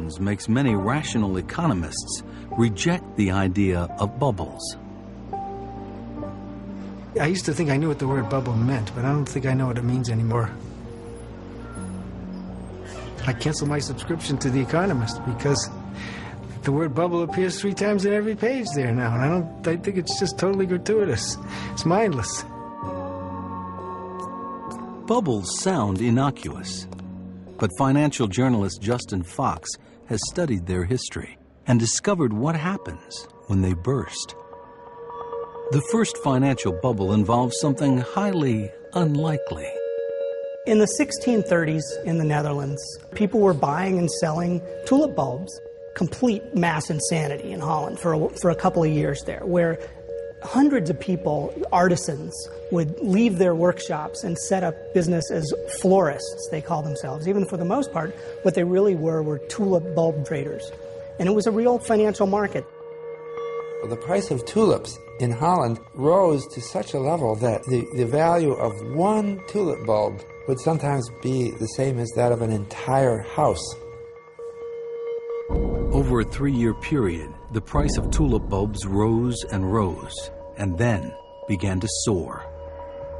emotions makes many rational economists reject the idea of bubbles. I used to think I knew what the word bubble meant, but I don't think I know what it means anymore. I canceled my subscription to The Economist because the word bubble appears 3 times in every page there now, and I think it's just totally gratuitous. It's mindless. Bubbles sound innocuous, but financial journalist Justin Fox has studied their history and discovered what happens when they burst. The first financial bubble involved something highly unlikely. In the 1630s in the Netherlands, people were buying and selling tulip bulbs. Complete mass insanity in Holland for a couple of years there, where hundreds of people, artisans, would leave their workshops and set up business as florists, they call themselves. Even for the most part, what they really were tulip bulb traders. And it was a real financial market. The price of tulips in Holland rose to such a level that the value of one tulip bulb would sometimes be the same as that of an entire house. Over a 3-year period, the price of tulip bulbs rose and then began to soar.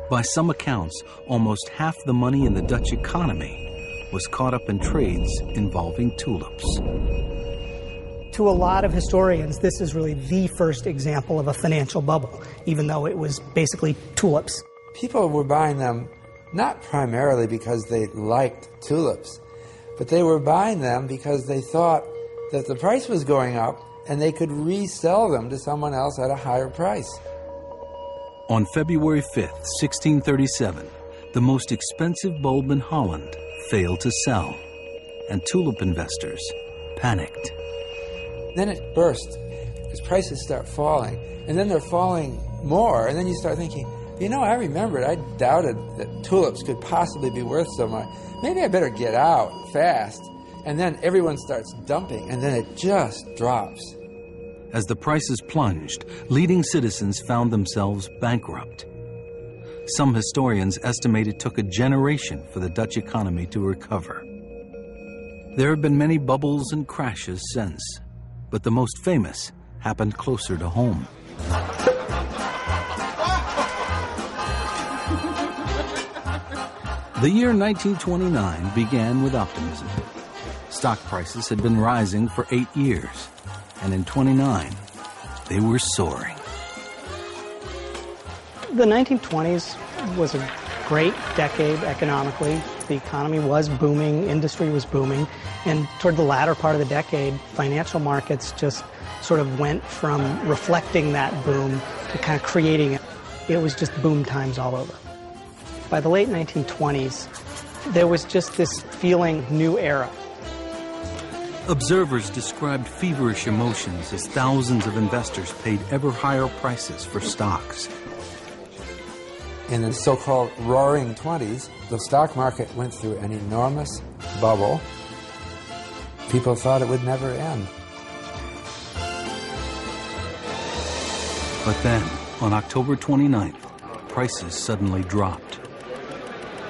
By some accounts, almost half the money in the Dutch economy was caught up in trades involving tulips. To a lot of historians, this is really the first example of a financial bubble, even though it was basically tulips. People were buying them not primarily because they liked tulips, but they were buying them because they thought that the price was going up and they could resell them to someone else at a higher price. On February 5th, 1637, the most expensive bulb in Holland failed to sell, and tulip investors panicked. Then it burst, because prices start falling, and then they're falling more, and then you start thinking, I remembered, I doubted that tulips could possibly be worth so much. Maybe I better get out fast. And then everyone starts dumping, and then it just drops. As the prices plunged, leading citizens found themselves bankrupt. Some historians estimate it took a generation for the Dutch economy to recover. There have been many bubbles and crashes since, but the most famous happened closer to home. The year 1929 began with optimism. Stock prices had been rising for 8 years, and in '29, they were soaring. The 1920s was a great decade economically. The economy was booming, industry was booming, and toward the latter part of the decade, financial markets just sort of went from reflecting that boom to kind of creating it. It was just boom times all over. By the late 1920s, there was just this feeling, new era. Observers described feverish emotions as thousands of investors paid ever higher prices for stocks. In the so-called roaring 20s, the stock market went through an enormous bubble. People thought it would never end. But then, on October 29th, prices suddenly dropped,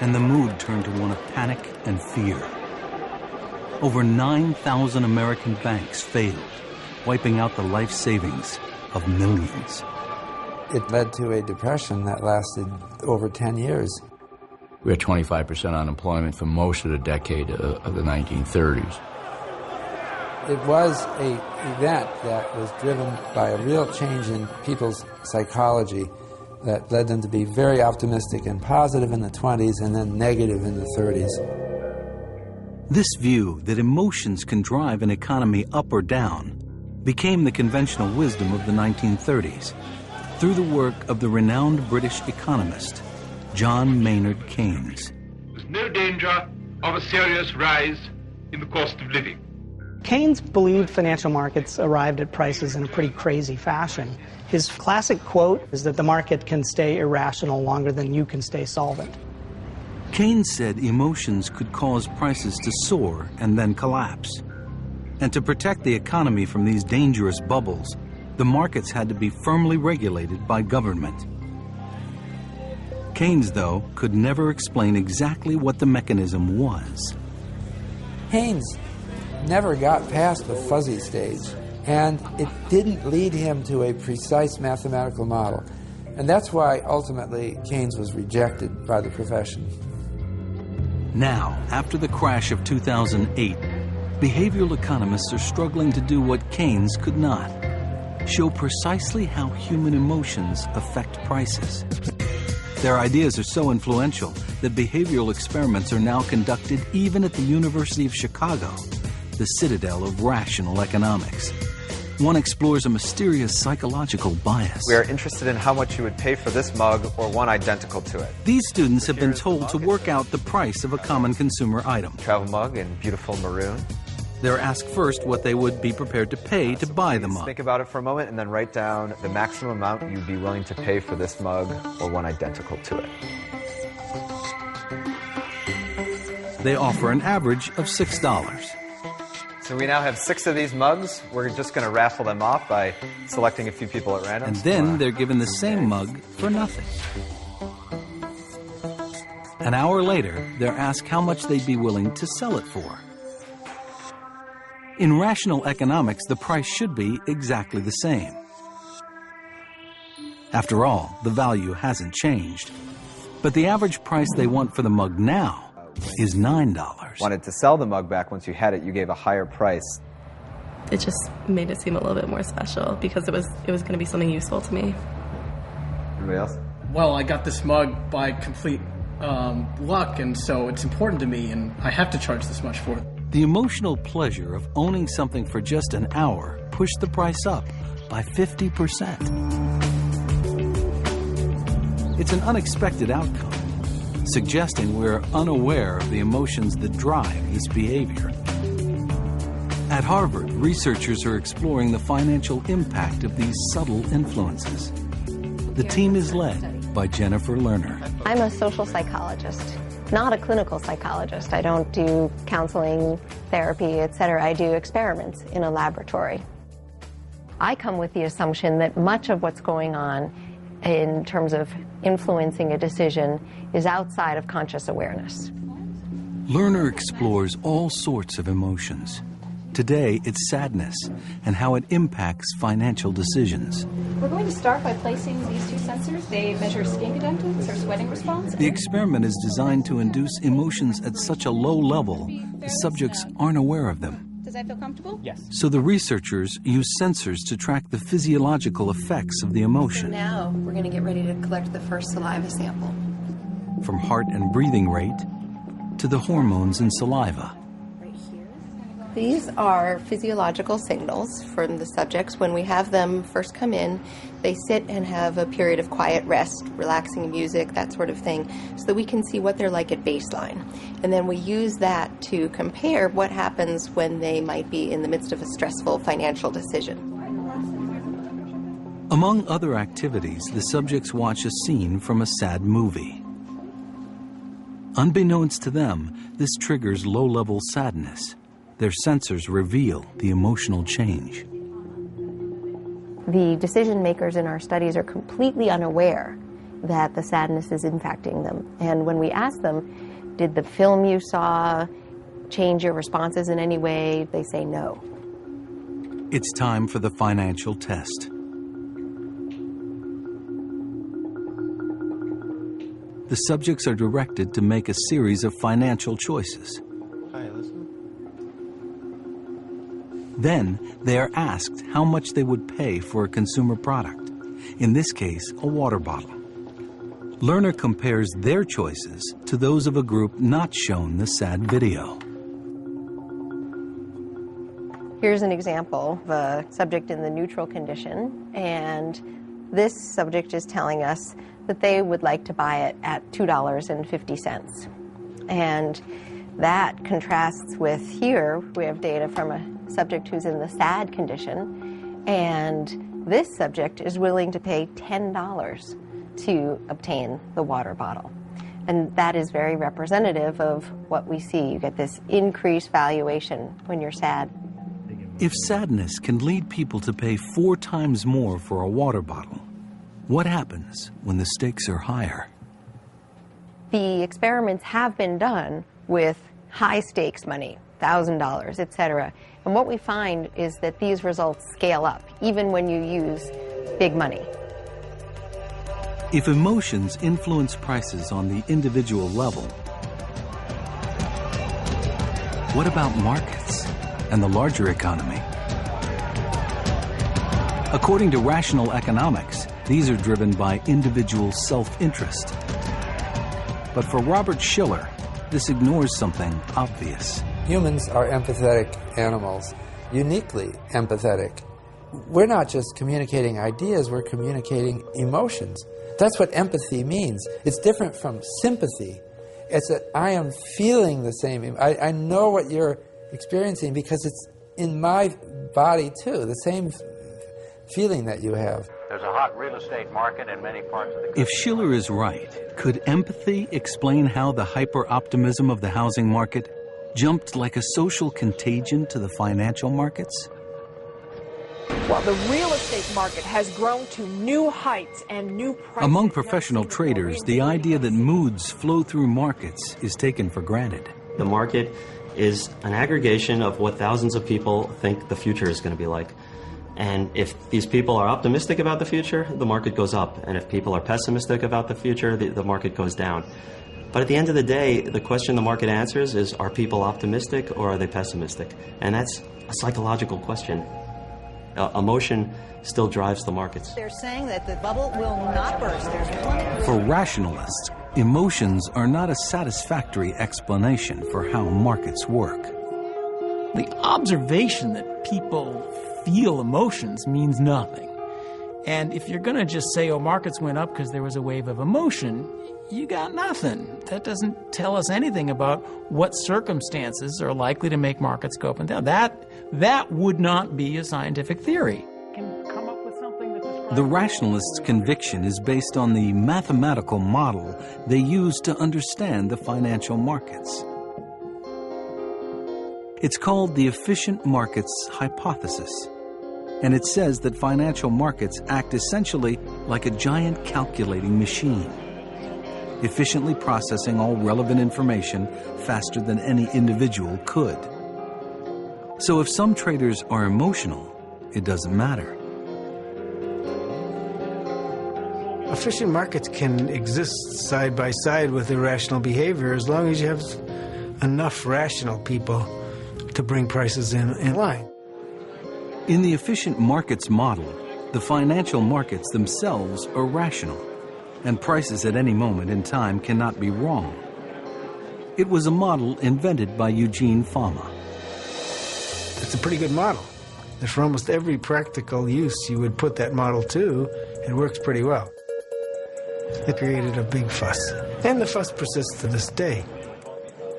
and the mood turned to one of panic and fear. Over 9,000 American banks failed, wiping out the life savings of millions. It led to a depression that lasted over 10 years. We had 25% unemployment for most of the decade of the 1930s. It was an event that was driven by a real change in people's psychology that led them to be very optimistic and positive in the 20s and then negative in the 30s. This view that emotions can drive an economy up or down became the conventional wisdom of the 1930s through the work of the renowned British economist, John Maynard Keynes. There's no danger of a serious rise in the cost of living. Keynes believed financial markets arrived at prices in a pretty crazy fashion. His classic quote is that the market can stay irrational longer than you can stay solvent. Keynes said emotions could cause prices to soar and then collapse. And to protect the economy from these dangerous bubbles, the markets had to be firmly regulated by government. Keynes, though, could never explain exactly what the mechanism was. Keynes never got past the fuzzy stage, and it didn't lead him to a precise mathematical model. And that's why ultimately Keynes was rejected by the profession. Now, after the crash of 2008, behavioral economists are struggling to do what Keynes could not: show precisely how human emotions affect prices. Their ideas are so influential that behavioral experiments are now conducted even at the University of Chicago, the citadel of rational economics. One explores a mysterious psychological bias. We are interested in how much you would pay for this mug or one identical to it. These students have been told to work out the price of a common consumer item. Travel mug in beautiful maroon. They're asked first what they would be prepared to pay to buy the mug. Think about it for a moment and then write down the maximum amount you'd be willing to pay for this mug or one identical to it. They offer an average of $6. So we now have 6 of these mugs. We're just going to raffle them off by selecting a few people at random. And then they're given the same mug for nothing. An hour later, they're asked how much they'd be willing to sell it for. In rational economics, the price should be exactly the same. After all, the value hasn't changed. But the average price they want for the mug now is $9. Wanted to sell the mug back once you had it, you gave a higher price. It just made it seem a little bit more special because it was going to be something useful to me. Anybody else? Well, I got this mug by complete luck, and so it's important to me, and I have to charge this much for it. The emotional pleasure of owning something for just an hour pushed the price up by 50%. It's an unexpected outcome, suggesting we're unaware of the emotions that drive this behavior. At Harvard, researchers are exploring the financial impact of these subtle influences. The team is led by Jennifer Lerner. I'm a social psychologist, not a clinical psychologist. I don't do counseling, therapy, etc. I do experiments in a laboratory. I come with the assumption that much of what's going on in terms of influencing a decision is outside of conscious awareness. Lerner explores all sorts of emotions. Today, it's sadness and how it impacts financial decisions. We're going to start by placing these two sensors. They measure skin conductance or sweating response. The experiment is designed to induce emotions at such a low level, the subjects aren't aware of them. Does that feel comfortable? Yes. So the researchers use sensors to track the physiological effects of the emotion. Now we're going to get ready to collect the first saliva sample. From heart and breathing rate to the hormones in saliva. These are physiological signals from the subjects. When we have them first come in, they sit and have a period of quiet rest, relaxing music, that sort of thing, so that we can see what they're like at baseline. And then we use that to compare what happens when they might be in the midst of a stressful financial decision. Among other activities, the subjects watch a scene from a sad movie. Unbeknownst to them, this triggers low-level sadness. Their sensors reveal the emotional change. The decision makers in our studies are completely unaware that the sadness is impacting them. And when we ask them, did the film you saw change your responses in any way, they say no. It's time for the financial test. The subjects are directed to make a series of financial choices. Then, they are asked how much they would pay for a consumer product, in this case, a water bottle. Lerner compares their choices to those of a group not shown the sad video. Here's an example of a subject in the neutral condition, and this subject is telling us that they would like to buy it at $2.50. And that contrasts with here, we have data from a subject who's in the sad condition, and this subject is willing to pay $10 to obtain the water bottle. And that is very representative of what we see. You get this increased valuation when you're sad. If sadness can lead people to pay 4 times more for a water bottle, what happens when the stakes are higher? The experiments have been done with high stakes money. $1,000, etc. And what we find is that these results scale up, even when you use big money. If emotions influence prices on the individual level, what about markets and the larger economy? According to rational economics, these are driven by individual self-interest. But for Robert Shiller, this ignores something obvious. Humans are empathetic animals, uniquely empathetic. We're not just communicating ideas, we're communicating emotions. That's what empathy means. It's different from sympathy. It's that I am feeling the same. I know what you're experiencing because it's in my body too, the same feeling that you have. There's a hot real estate market in many parts of the country. If Shiller is right, could empathy explain how the hyper-optimism of the housing market jumped like a social contagion to the financial markets? Well, the real estate market has grown to new heights and new prices. Among professional traders, the idea that moods flow through markets is taken for granted. The market is an aggregation of what thousands of people think the future is going to be like. And if these people are optimistic about the future, the market goes up. And if people are pessimistic about the future, the market goes down. But at the end of the day, the question the market answers is, are people optimistic or are they pessimistic? And that's a psychological question. Emotion still drives the markets. They're saying that the bubble will not burst. There's plenty. For rationalists, emotions are not a satisfactory explanation for how markets work. The observation that people feel emotions means nothing. And if you're going to just say, oh, markets went up because there was a wave of emotion, you got nothing. That doesn't tell us anything about what circumstances are likely to make markets go up and down. That would not be a scientific theory. The rationalists' conviction is based on the mathematical model they use to understand the financial markets. It's called the efficient markets hypothesis, and it says that financial markets act essentially like a giant calculating machine, efficiently processing all relevant information faster than any individual could. So if some traders are emotional, it doesn't matter. Efficient markets can exist side by side with irrational behavior as long as you have enough rational people to bring prices in line. In the efficient markets model, the financial markets themselves are rational, and prices at any moment in time cannot be wrong. It was a model invented by Eugene Fama. It's a pretty good model. And for almost every practical use you would put that model to, it works pretty well. It created a big fuss, and the fuss persists to this day.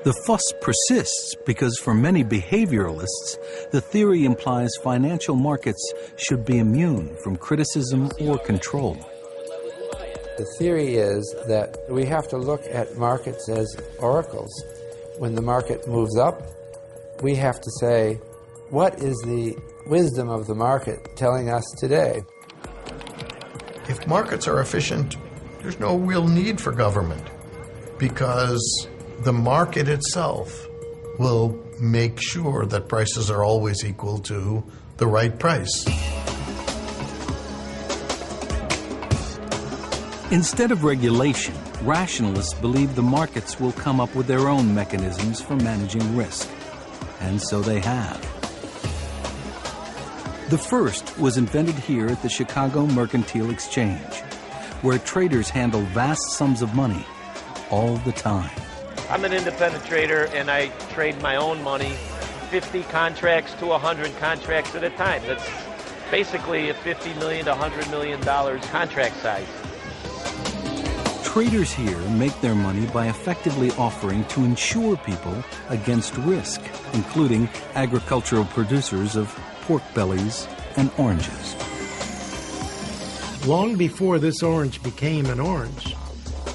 The fuss persists because for many behavioralists, the theory implies financial markets should be immune from criticism or control. The theory is that we have to look at markets as oracles. When the market moves up, we have to say, what is the wisdom of the market telling us today? If markets are efficient, there's no real need for government because the market itself will make sure that prices are always equal to the right price. Instead of regulation, rationalists believe the markets will come up with their own mechanisms for managing risk. And so they have. The first was invented here at the Chicago Mercantile Exchange, where traders handle vast sums of money all the time. I'm an independent trader, and I trade my own money, 50 contracts to 100 contracts at a time. That's basically a $50 million to $100 million contract size. Traders here make their money by effectively offering to insure people against risk, including agricultural producers of pork bellies and oranges. Long before this orange became an orange,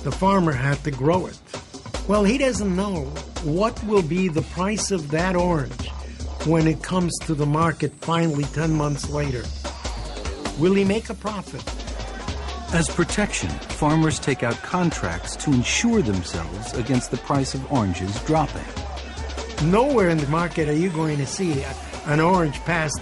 the farmer had to grow it. Well, he doesn't know what will be the price of that orange when it comes to the market finally 10 months later. Will he make a profit? As protection, farmers take out contracts to insure themselves against the price of oranges dropping. Nowhere in the market are you going to see an orange past